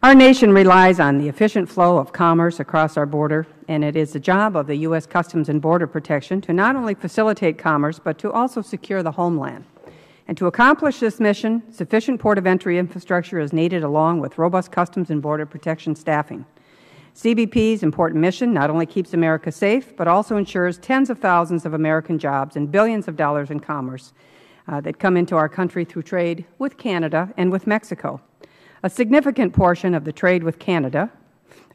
Our nation relies on the efficient flow of commerce across our border, and it is the job of the U.S. Customs and Border Protection to not only facilitate commerce, but to also secure the homeland. And to accomplish this mission, sufficient port of entry infrastructure is needed along with robust Customs and Border Protection staffing. CBP's important mission not only keeps America safe, but also ensures tens of thousands of American jobs and billions of dollars in commerce that come into our country through trade with Canada and with Mexico. A significant portion of the trade with Canada,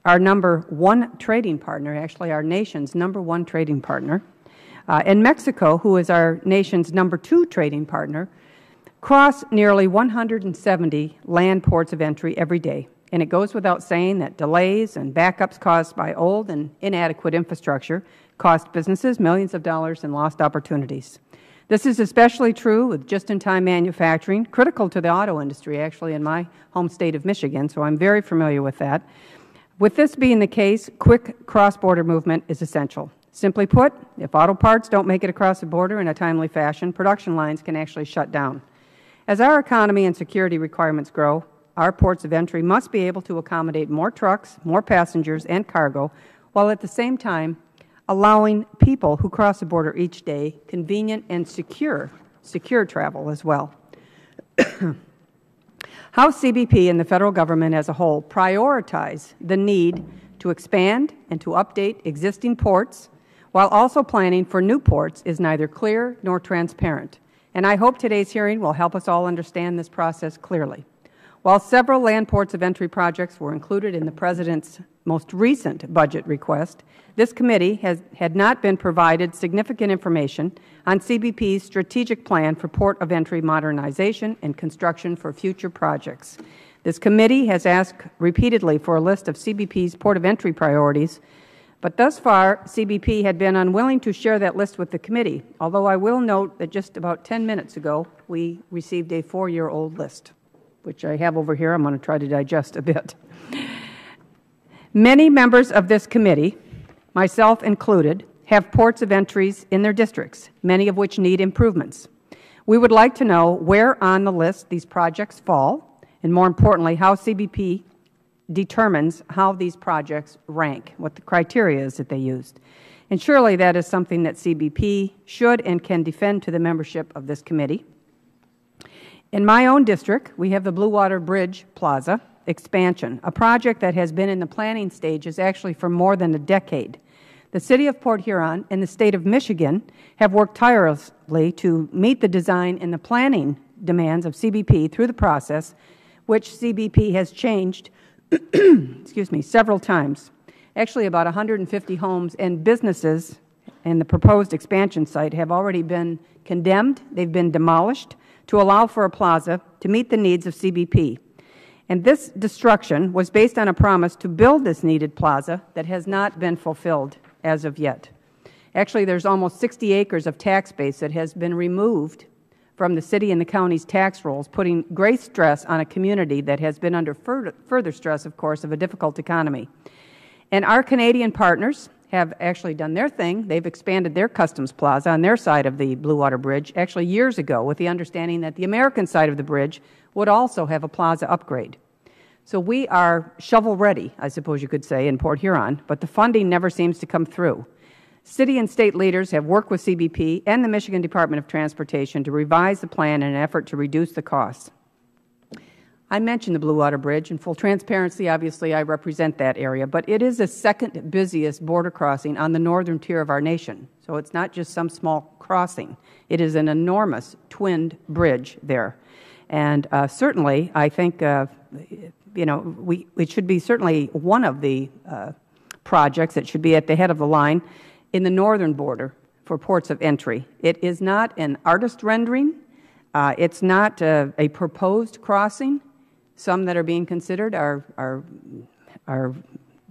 our #1 trading partner, actually our nation's #1 trading partner, and Mexico, who is our nation's #2 trading partner, cross nearly 170 land ports of entry every day. And it goes without saying that delays and backups caused by old and inadequate infrastructure cost businesses millions of dollars in lost opportunities. This is especially true with just-in-time manufacturing, critical to the auto industry, actually, in my home state of Michigan, so I'm very familiar with that. With this being the case, quick cross-border movement is essential. Simply put, if auto parts don't make it across the border in a timely fashion, production lines can actually shut down. As our economy and security requirements grow, our ports of entry must be able to accommodate more trucks, more passengers, and cargo, while at the same time allowing people who cross the border each day convenient and secure travel as well. How CBP and the Federal Government as a whole prioritize the need to expand and to update existing ports while also planning for new ports is neither clear nor transparent. And I hope today's hearing will help us all understand this process clearly. While several land ports of entry projects were included in the President's most recent budget request, this committee had not been provided significant information on CBP's strategic plan for port of entry modernization and construction for future projects. This committee has asked repeatedly for a list of CBP's port of entry priorities, but thus far CBP had been unwilling to share that list with the committee, although I will note that just about 10 minutes ago we received a 4-year-old list, which I have over here. I'm going to try to digest a bit. Many members of this committee, myself included, have ports of entries in their districts, many of which need improvements. We would like to know where on the list these projects fall, and more importantly, how CBP determines how these projects rank, what the criteria is that they used. And surely that is something that CBP should and can defend to the membership of this committee. In my own district, we have the Blue Water Bridge Plaza expansion, a project that has been in the planning stages actually for more than a decade. The City of Port Huron and the State of Michigan have worked tirelessly to meet the design and the planning demands of CBP through the process, which CBP has changed several times. Actually, about 150 homes and businesses in the proposed expansion site have already been condemned. They've been demolished to allow for a plaza to meet the needs of CBP. And this destruction was based on a promise to build this needed plaza that has not been fulfilled as of yet. Actually, there's almost 60 acres of tax base that has been removed from the city and the county's tax rolls, putting great stress on a community that has been under further stress, of course, of a difficult economy. And our Canadian partners have actually done their thing. They've expanded their customs plaza on their side of the Blue Water Bridge actually years ago, with the understanding that the American side of the bridge would also have a plaza upgrade. So we are shovel-ready, I suppose you could say, in Port Huron, but the funding never seems to come through. City and state leaders have worked with CBP and the Michigan Department of Transportation to revise the plan in an effort to reduce the costs. I mentioned the Blue Water Bridge. In full transparency, obviously, I represent that area, but it is the second busiest border crossing on the northern tier of our nation. So it's not just some small crossing. It is an enormous twinned bridge there. And certainly, I think, it should be certainly one of the projects that should be at the head of the line in the northern border for ports of entry. It is not an artist rendering. It's not a proposed crossing. Some that are being considered are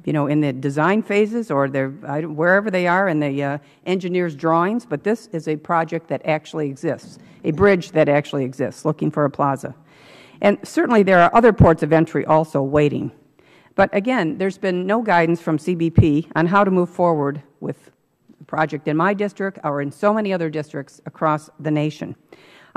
in the design phases or they're wherever they are in the engineer's drawings. But this is a project that actually exists, a bridge that actually exists, looking for a plaza. And certainly there are other ports of entry also waiting. But again, there's been no guidance from CBP on how to move forward with the project in my district or in so many other districts across the nation.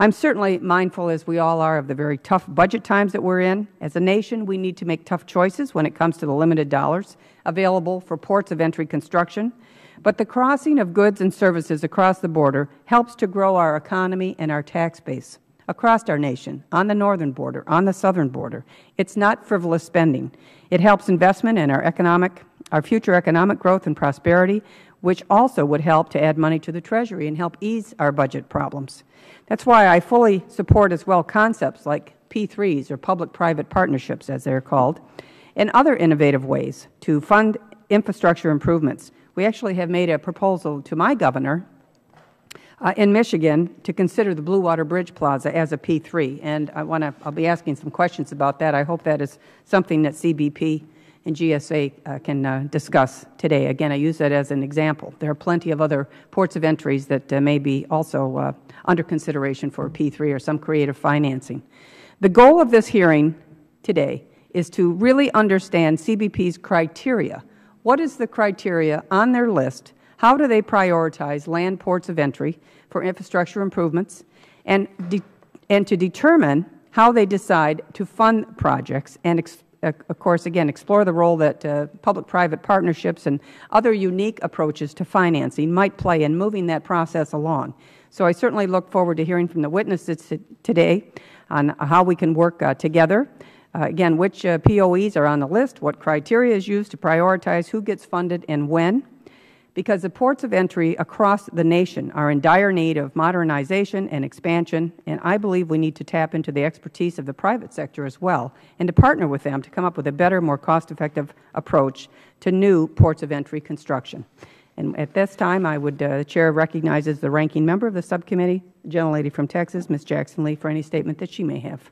I'm certainly mindful, as we all are, of the very tough budget times that we're in. As a nation, we need to make tough choices when it comes to the limited dollars available for ports of entry construction. But the crossing of goods and services across the border helps to grow our economy and our tax base across our nation, on the northern border, on the southern border. It's not frivolous spending. It helps investment in our future economic growth and prosperity, which also would help to add money to the Treasury and help ease our budget problems. That's why I fully support as well concepts like P3s, or public-private partnerships as they're called, and other innovative ways to fund infrastructure improvements. We actually have made a proposal to my governor in Michigan to consider the Blue Water Bridge Plaza as a P3, and I'll be asking some questions about that. I hope that is something that CBP and GSA can discuss today. Again, I use that as an example. There are plenty of other ports of entries that may be also under consideration for a P3 or some creative financing. The goal of this hearing today is to really understand CBP's criteria. What is the criteria on their list? How do they prioritize land ports of entry for infrastructure improvements, and to determine how they decide to fund projects, and of course, again, explore the role that public-private partnerships and other unique approaches to financing might play in moving that process along. So I certainly look forward to hearing from the witnesses today on how we can work together. Again, which POEs are on the list, what criteria is used to prioritize who gets funded and when, because the ports of entry across the nation are in dire need of modernization and expansion, and I believe we need to tap into the expertise of the private sector as well, and to partner with them to come up with a better, more cost-effective approach to new ports of entry construction. And at this time, the Chair recognizes the ranking member of the subcommittee, the gentlelady from Texas, Ms. Jackson Lee, for any statement that she may have.